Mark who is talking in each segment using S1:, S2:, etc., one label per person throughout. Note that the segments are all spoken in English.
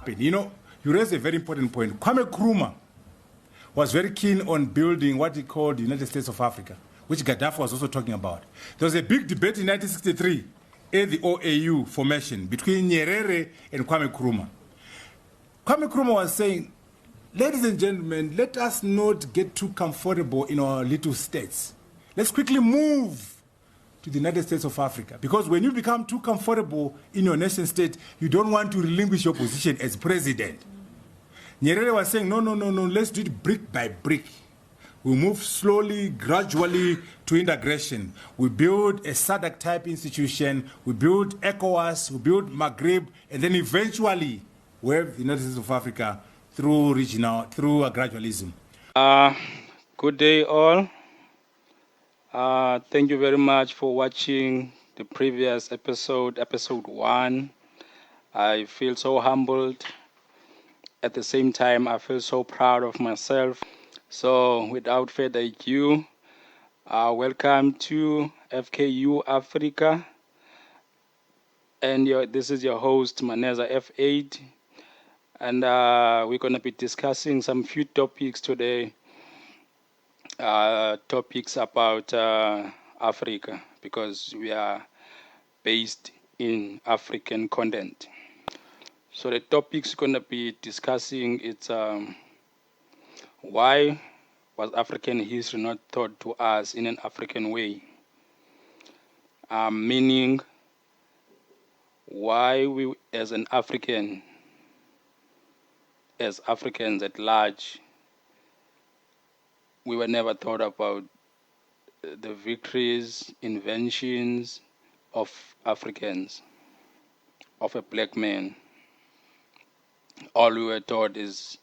S1: happened. You know, you raised a very important point. Kwame Nkrumah was very keen on building what he called the United States of Africa, which Gaddafi was also talking about. There was a big debate in 1963 at the OAU formation between Nyerere and Kwame Nkrumah. Kwame Nkrumah was saying, ladies and gentlemen, let us not get too comfortable in our little states. Let's quickly move to the United States of Africa. Because when you become too comfortable in your nation state, you don't want to relinquish your position as president. Nyerere was saying, no, let's do it brick by brick. We move slowly, gradually to integration. We build a SADC-type institution, we build ECOWAS, we build Maghreb, and then eventually we have the United States of Africa through gradualism.
S2: Good day, all. Thank you very much for watching the previous episode 1. I feel so humbled. At the same time, I feel so proud of myself. So without further ado, welcome to FKU Africa. And this is your host, Mansa F8. And we're going to be discussing some few topics today. Topics about Africa, because we are based in African content. So the topics we're going to be discussing, it's why was African history not taught to us in an African way? Meaning, why we as Africans at large, we were never taught about the victories, inventions of Africans, of a black man. All we were taught is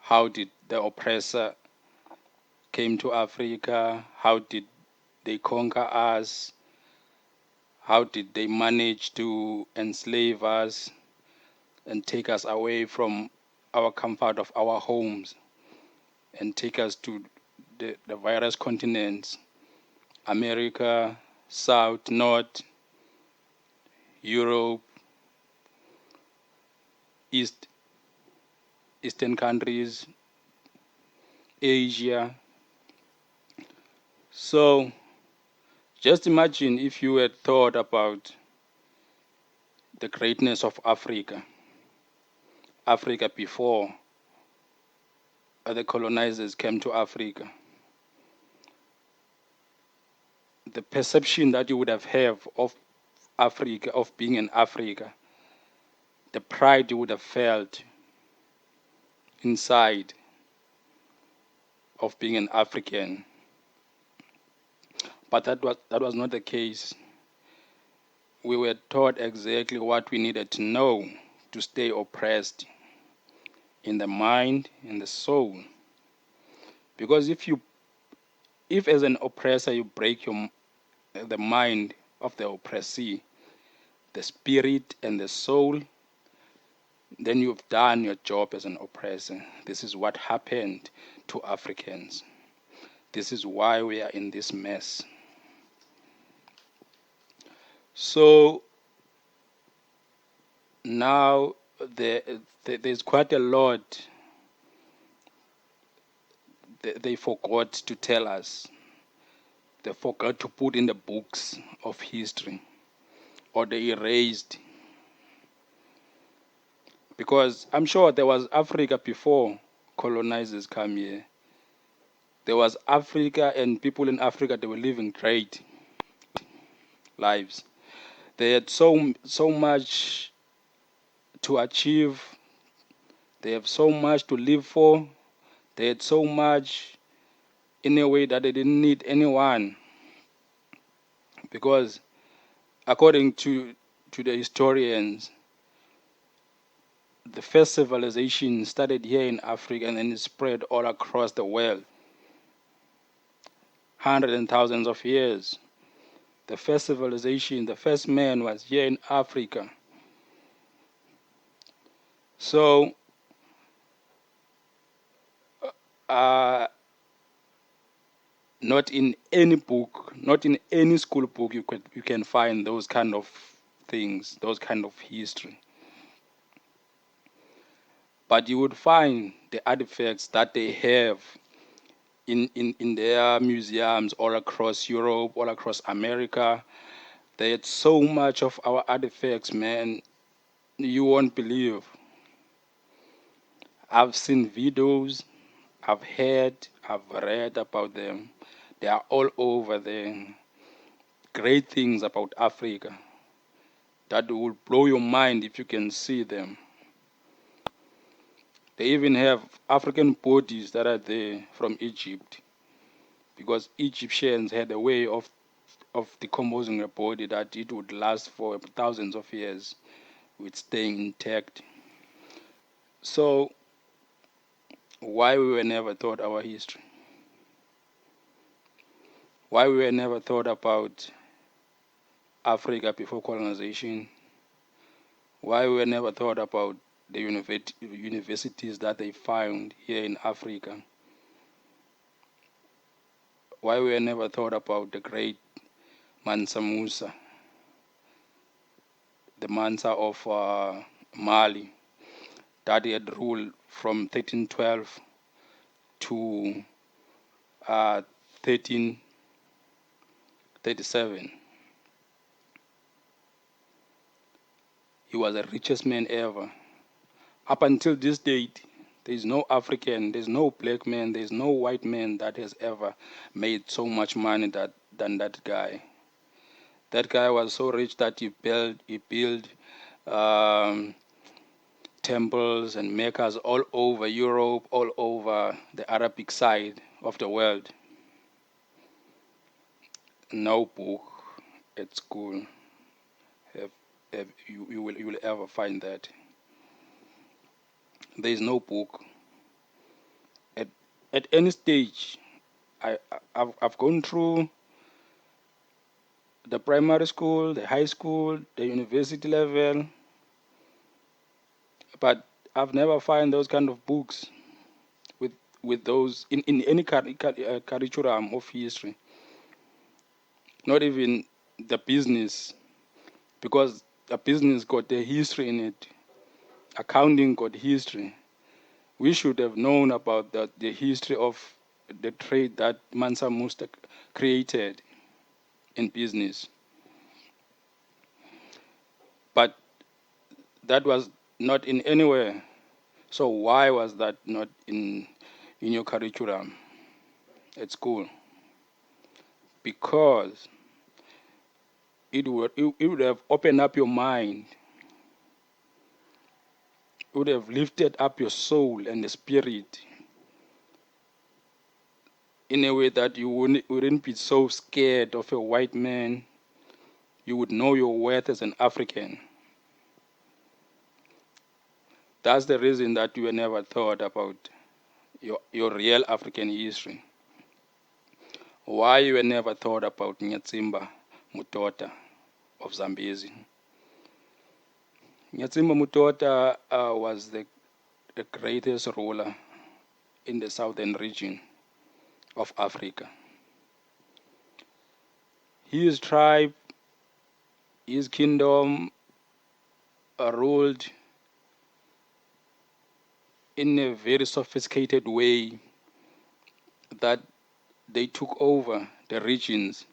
S2: how did the oppressor came to Africa, how did they conquer us, how did they manage to enslave us and take us away from our comfort of our homes and take us to the various continents, America, South, North, Europe, Eastern countries, Asia. So just imagine if you had thought about the greatness of Africa before the colonizers came to Africa. The perception that you would have of Africa, of being in Africa, the pride you would have felt inside of being an African. But that was not the case. We were taught exactly what we needed to know to stay oppressed in the mind, in the soul. Because if as an oppressor you break the mind of the oppressee, the spirit and the soul, then you've done your job as an oppressor. This is what happened to Africans. This is why we are in this mess. So now there's quite a lot they forgot to tell us. They forgot to put in the books of history, or they erased. Because I'm sure there was Africa before colonizers come here. There was Africa, and people in Africa, they were living great lives. They had so much to achieve. They have so much to live for. They had so much in a way that they didn't need anyone. Because according to the historians, the first civilization started here in Africa and then it spread all across the world. Hundreds and thousands of years. The first civilization, the first man was here in Africa. So, not in any book, not in any school book you can find those kind of things, those kind of history. But you would find the artifacts that they have in their museums all across Europe, all across America. They had so much of our artifacts, man. You won't believe. I've seen videos, I've read about them. They are all over there. Great things about Africa that will blow your mind if you can see them. They even have African bodies that are there from Egypt, because Egyptians had a way of decomposing a body that it would last for thousands of years with staying intact. So why we were never taught our history? Why we were never thought about Africa before colonization? Why we were never thought about the universities that they found here in Africa? Why we were never thought about the great Mansa Musa, the Mansa of Mali, that he had ruled from 1312 to 1337. He was the richest man ever. Up until this date, there's no African, there's no black man, there's no white man that has ever made so much money than that guy. That guy was so rich that he built um, temples and meccas all over Europe, all over the Arabic side of the world. No book at school you will ever find that. There is no book at any stage. I've gone through the primary school, the high school, the university level, but I've never found those kind of books with those in any curriculum of history. Not even the business, because the business got the history in it. Accounting got history. We should have known about the history of the trade that Mansa Musa created in business. But that was not in anywhere. So why was that not in your curriculum at school? Because it would have opened up your mind. It would have lifted up your soul and the spirit in a way that you wouldn't be so scared of a white man. You would know your worth as an African. That's the reason that you were never thought about your real African history. Why you were never thought about Nyatsimba Mutota of Zambezi. Nyatsimba Mutota was the greatest ruler in the southern region of Africa. His tribe, his kingdom ruled in a very sophisticated way that they took over the regions.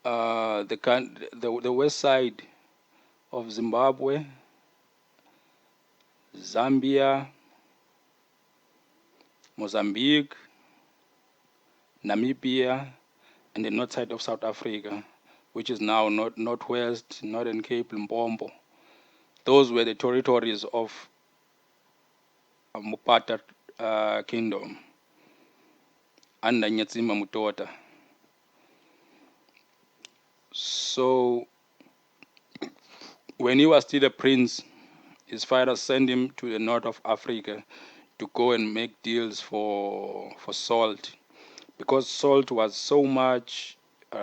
S2: The west side of Zimbabwe, Zambia, Mozambique, Namibia, and the north side of South Africa, which is now Northwest, Northern Cape, Limpopo. Those were the territories of Mupata kingdom under Nyatsimba Mutota. So when he was still a prince, his father sent him to the north of Africa to go and make deals for salt, because salt was so much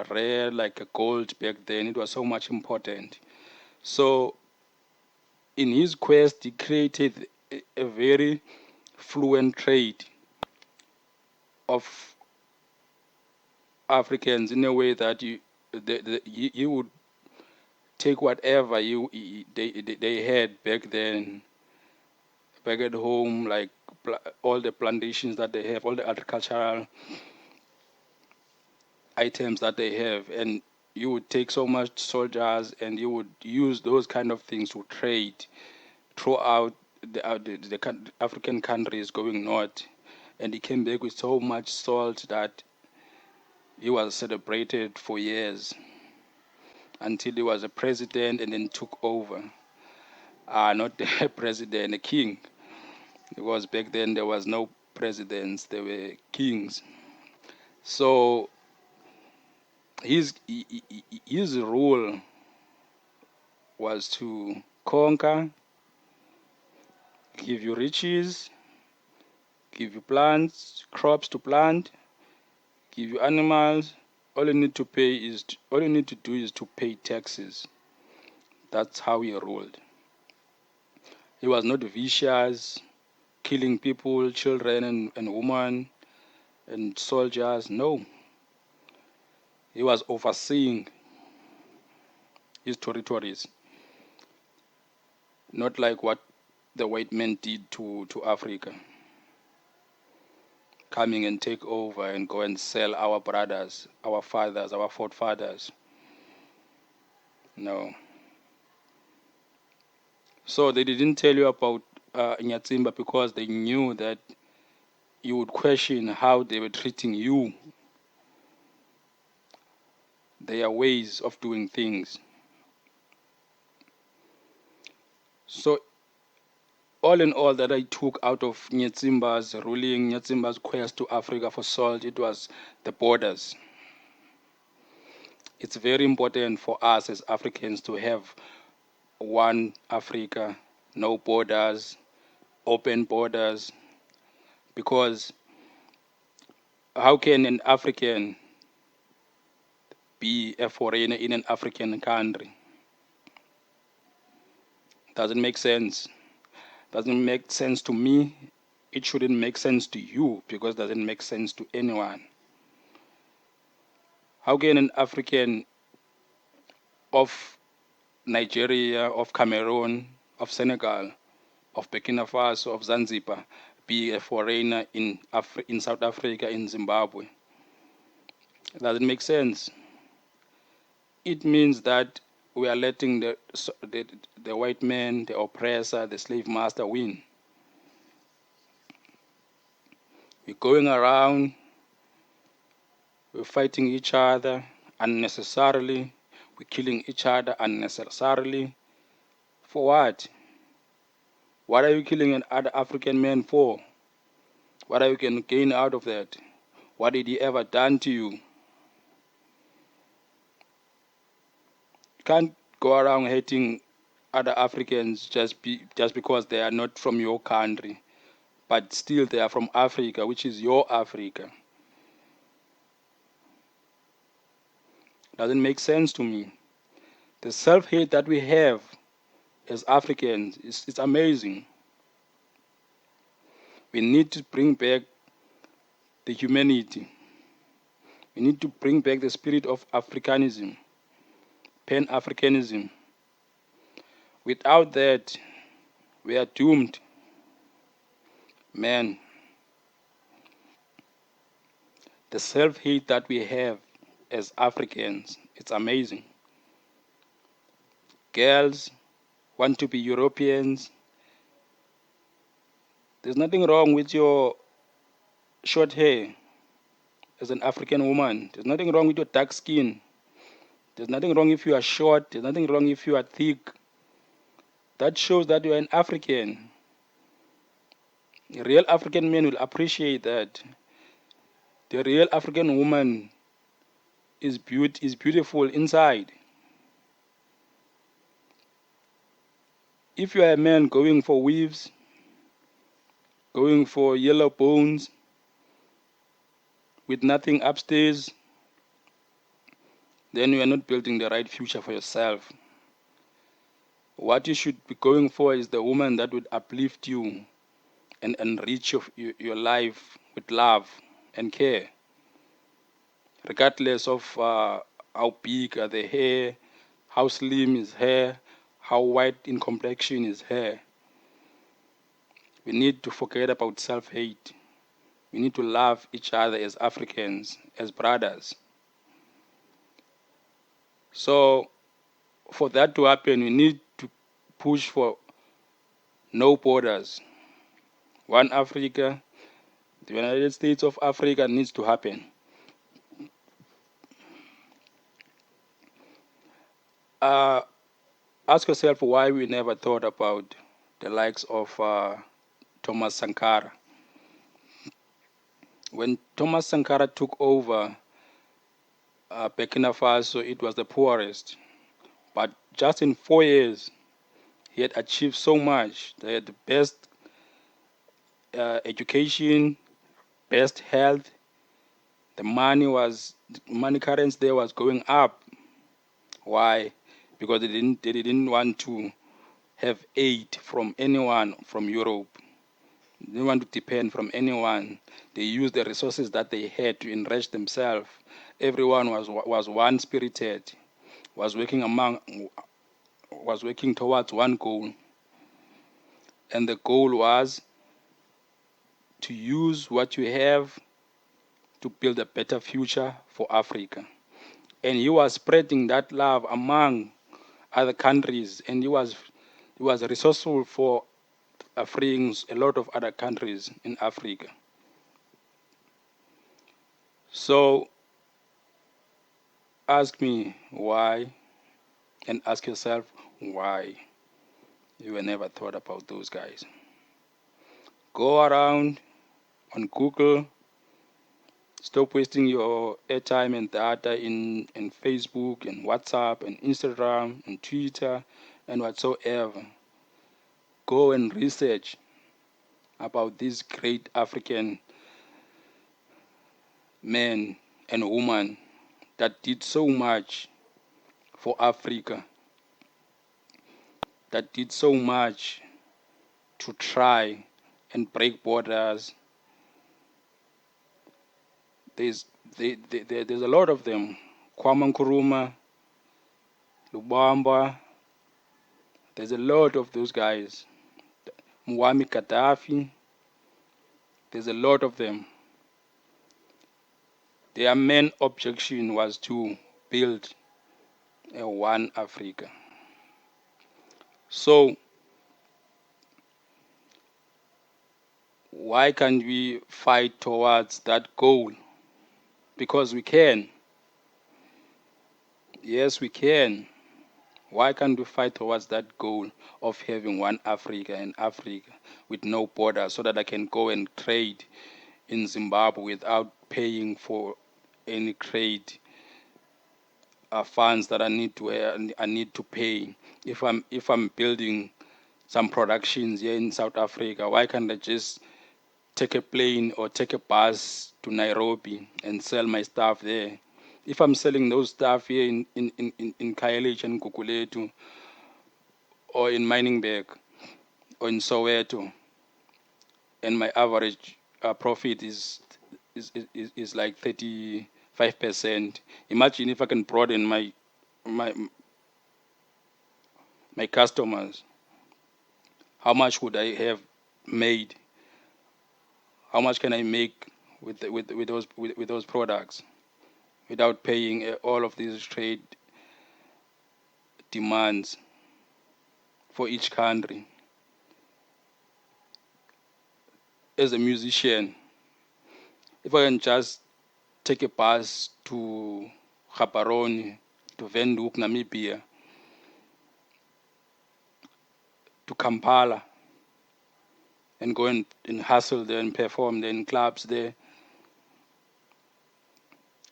S2: rare, like a gold back then. It was so much important. So in his quest, he created a very fluent trade of Africans in a way that you would take whatever they had back then, back at home, like all the plantations that they have, all the agricultural items that they have, and you would take so much soldiers and you would use those kind of things to trade throughout the African countries going north. And he came back with so much salt that he was celebrated for years until he was a president and then took over. Not the president, a king. Because back then there was no presidents, there were kings. So his rule was to conquer, give you riches, give you plants, crops to plant, give you animals. All you need to do is to pay taxes. That's how he ruled. He was not vicious, killing people, children and women and soldiers. No. He was overseeing his territories. Not like what the white men did to Africa. Coming and take over and go and sell our brothers, our fathers, our forefathers. No. So they didn't tell you about Nyatsimba because they knew that you would question how they were treating you, their ways of doing things. So all in all that I took out of Nyatsimba's ruling, Nyatsimba's quest to Africa for salt, it was the borders. It's very important for us as Africans to have one Africa, no borders, open borders, because how can an African be a foreigner in an African country? Doesn't make sense. Doesn't make sense to me. It shouldn't make sense to you because it doesn't make sense to anyone. How can an African of Nigeria, of Cameroon, of Senegal, of Burkina Faso, of Zanzibar be a foreigner in South Africa, in Zimbabwe? It doesn't make sense. It means that we are letting the white man, the oppressor, the slave master win. We're going around, we're fighting each other unnecessarily, we're killing each other unnecessarily. For what? What are you killing another African man for? What are you going to gain out of that? What did he ever done to you? You can't go around hating other Africans just because they are not from your country, but still they are from Africa, which is your Africa. Doesn't make sense to me. The self-hate that we have as Africans is amazing. We need to bring back the humanity. We need to bring back the spirit of Africanism, Pan-Africanism. Without that, we are doomed. Man, the self-hate that we have as Africans, it's amazing. Girls want to be Europeans. There's nothing wrong with your short hair as an African woman. There's nothing wrong with your dark skin. There's nothing wrong if you are short. There's nothing wrong if you are thick. That shows that you are an African. A real African man will appreciate that. The real African woman is beautiful inside. If you are a man going for weaves, going for yellow bones, with nothing upstairs, then you are not building the right future for yourself. What you should be going for is the woman that would uplift you and enrich your life with love and care, regardless of how big are the hair, how slim is her, how white in complexion is her. We need to forget about self-hate. We need to love each other as Africans, as brothers. So for that to happen, we need to push for no borders. One Africa, the United States of Africa needs to happen. Ask yourself why we never thought about the likes of Thomas Sankara. When Thomas Sankara took over Burkina Faso, it was the poorest. But just in 4 years, he had achieved so much. They had the best education, best health. The money currency there was going up. Why? Because they didn't want to have aid from anyone from Europe. They didn't want to depend from anyone. They used the resources that they had to enrich themselves. Everyone was one spirited, was working towards one goal. And the goal was to use what you have to build a better future for Africa. And he was spreading that love among other countries, and he was resourceful for freeing a lot of other countries in Africa. So ask me why, and ask yourself why you never thought about those guys. Go around on Google. Stop wasting your airtime and data in Facebook and WhatsApp and Instagram and Twitter and whatsoever. Go and research about these great African men and women that did so much for Africa, that did so much to try and break borders. There's a lot of them. Kwame Nkrumah, Lubamba. There's a lot of those guys. Muammar Gaddafi. There's a lot of them. Their main objection was to build a one Africa. So why can't we fight towards that goal? Because we can. Yes, we can. Why can't we fight towards that goal of having one Africa in Africa with no border, so that I can go and trade in Zimbabwe without paying for any trade funds that I need to pay? If I'm building some productions here in South Africa, why can't I just take a plane or take a bus to Nairobi and sell my stuff there? If I'm selling those stuff here in Khayelitsha and Guguletu, or in Miningberg, or in Soweto, and my average profit is like 35%. Imagine if I can broaden my my customers. How much would I have made? How much can I make with those products without paying all of these trade demands for each country? As a musician, if I can just take a bus to Gaborone, to Windhoek, Namibia, to Kampala, and go and hustle there and perform there in clubs there,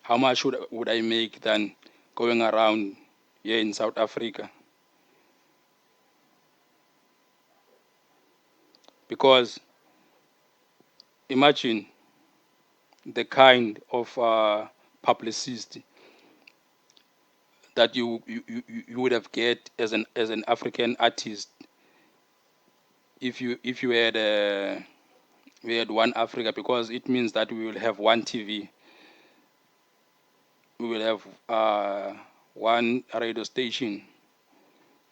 S2: how much would I make than going around here in South Africa? Because imagine the kind of publicity that you would have get as an African artist if you had we had one Africa, because it means that we will have one TV, we will have one radio station,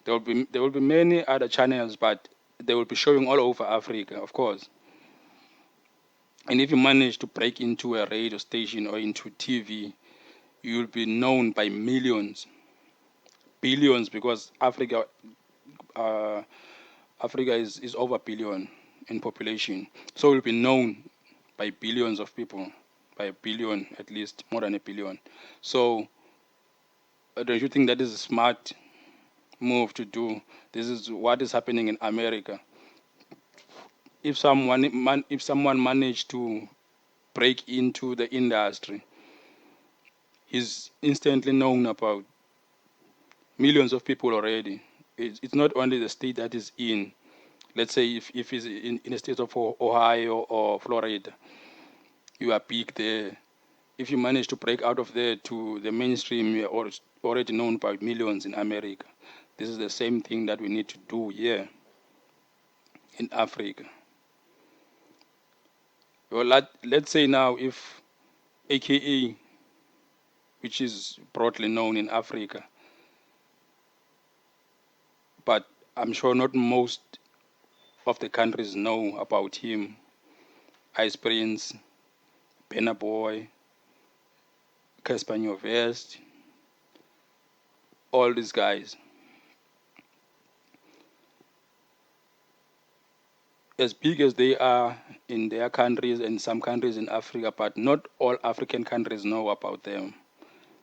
S2: There will be many other channels, but they will be showing all over Africa, of course. And if you manage to break into a radio station or into TV, you'll be known by millions, billions, because uh, Africa is over a billion in population. So you'll be known by billions of people, by a billion at least, more than a billion. So don't you think that is a smart move to do? This is what is happening in America. If someone managed to break into the industry, he's instantly known about millions of people already. It's not only the state that is in. Let's say if he's in the state of Ohio or Florida, you are big there. If you manage to break out of there to the mainstream, you are already known by millions in America. This is the same thing that we need to do here in Africa. Well, let's say now if AKA, which is broadly known in Africa, but I'm sure not most of the countries know about him. Ice Prince, Penna Boy, Casper Nyovest, all these guys. As big as they are in their countries and some countries in Africa, but not all African countries know about them.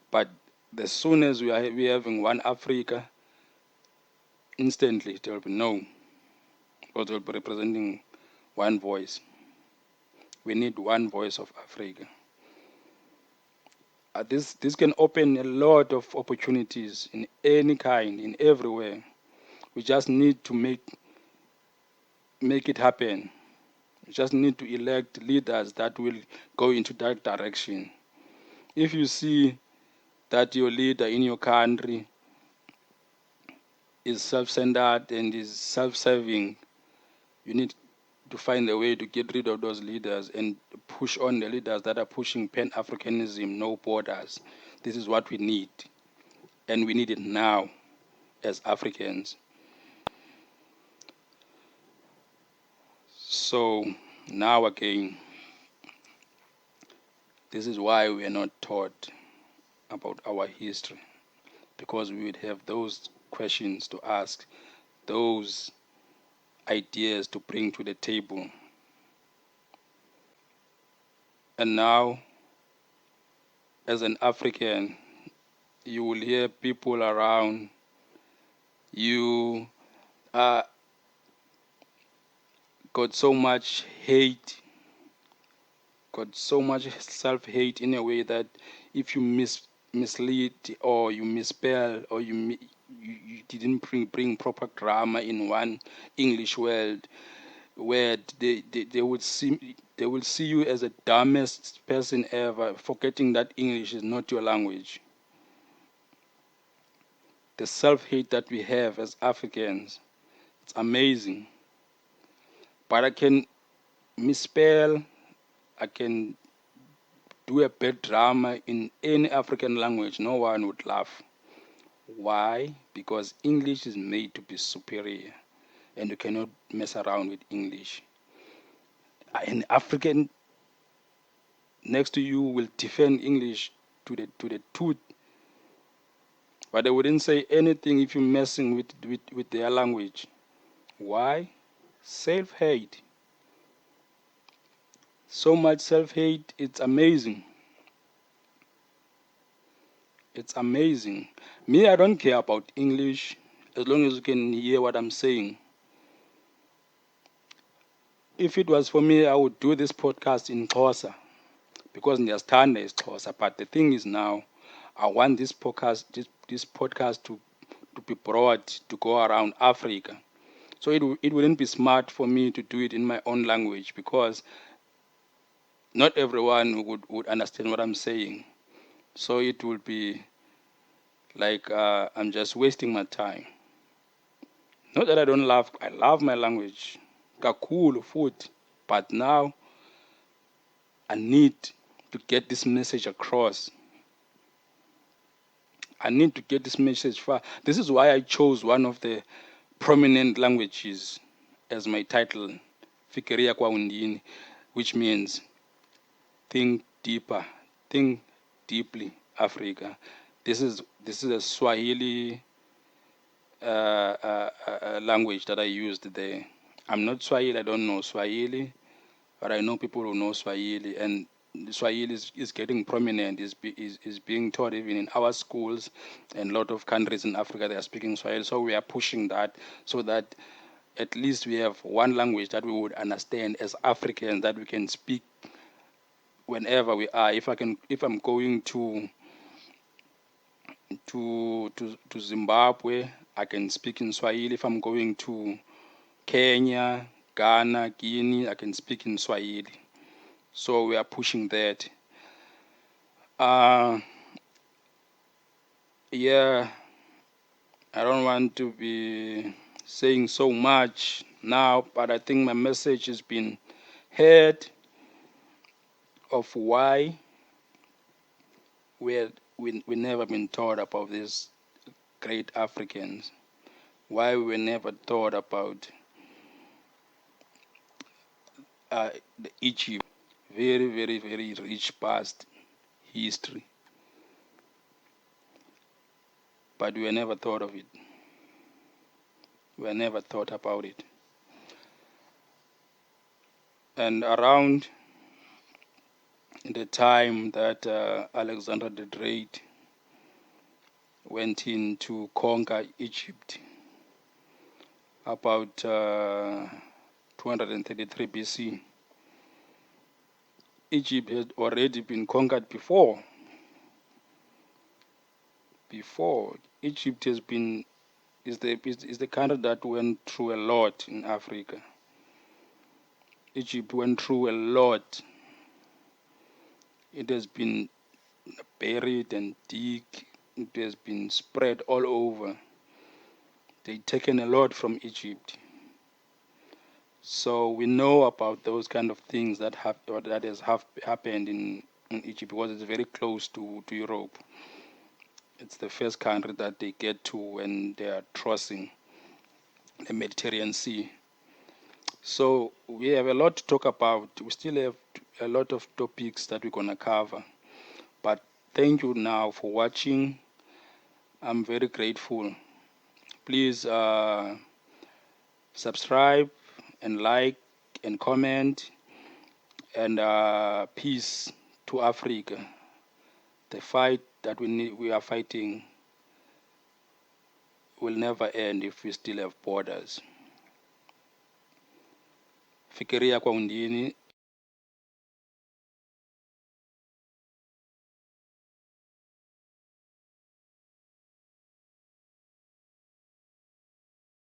S2: But as soon as we having one Africa, instantly there will be known, because they'll be representing one voice. We need one voice of Africa. This can open a lot of opportunities in any kind, in everywhere. We just need to make it happen. We just need to elect leaders that will go into that direction. If you see that your leader in your country is self-centered and is self-serving, you need to find a way to get rid of those leaders and push on the leaders that are pushing Pan-Africanism, no borders. This is what we need. And we need it now as Africans. So now again, this is why we are not taught about our history, because we would have those questions to ask, those ideas to bring to the table. And now, as an African, you will hear people around you got so much hate, got so much self-hate in a way that if you mislead or you misspell or you didn't bring proper grammar in one English word, they will see you as the dumbest person ever, forgetting that English is not your language. The self-hate that we have as Africans, it's amazing. But I can misspell, I can do a bad drama in any African language, no one would laugh. Why? Because English is made to be superior, and you cannot mess around with English. An African next to you will defend English to the tooth, but they wouldn't say anything if you're messing with their language. Why? Self-hate. So much self-hate, it's amazing. It's amazing. Me, I don't care about English as long as you can hear what I'm saying. If it was for me, I would do this podcast in Xhosa, because ndiyasithanda isiXhosa. But the thing is now, I want this podcast to be broad, to go around Africa. So it wouldn't be smart for me to do it in my own language, because not everyone would understand what I'm saying. So it will be like I'm just wasting my time. Not that I love my language, kakhulu futhi, but now I need to get this message across. I need to get this message far. This is why I chose one of the prominent languages as my title, Fikiria kwa undini, which means think deeper, think deeply, Africa. This is a Swahili language that I used there. I'm not Swahili, I don't know Swahili, but I know people who know Swahili, and Swahili is getting prominent, is being taught even in our schools, and a lot of countries in Africa, they are speaking Swahili. So we are pushing that so that at least we have one language that we would understand as Africans, that we can speak whenever we are. If I'm going to Zimbabwe, I can speak in Swahili. If I'm going to Kenya, Ghana, Guinea, I can speak in Swahili. So we are pushing that. Yeah, I don't want to be saying so much now, but I think my message has been heard of why we never been taught about these great Africans, why we were never taught about the Egypt, very, very, very rich past history, but we were never thought of it. We were never thought about it. And around the time that Alexander the Great went in to conquer Egypt, about 233 BC, Egypt had already been conquered before. Egypt has been is the country that went through a lot in Africa. Egypt went through a lot. It has been buried and dig. It has been spread all over. They've taken a lot from Egypt. So we know about those kind of things that happened in Egypt, because it's very close to Europe. It's the first country that they get to when they are crossing the Mediterranean Sea. So we have a lot to talk about. We still have a lot of topics that we're going to cover. But thank you now for watching. I'm very grateful. Please subscribe and like and comment. And peace to Africa. The fight that we are fighting will never end if we still have borders. Fikiria kwa undini.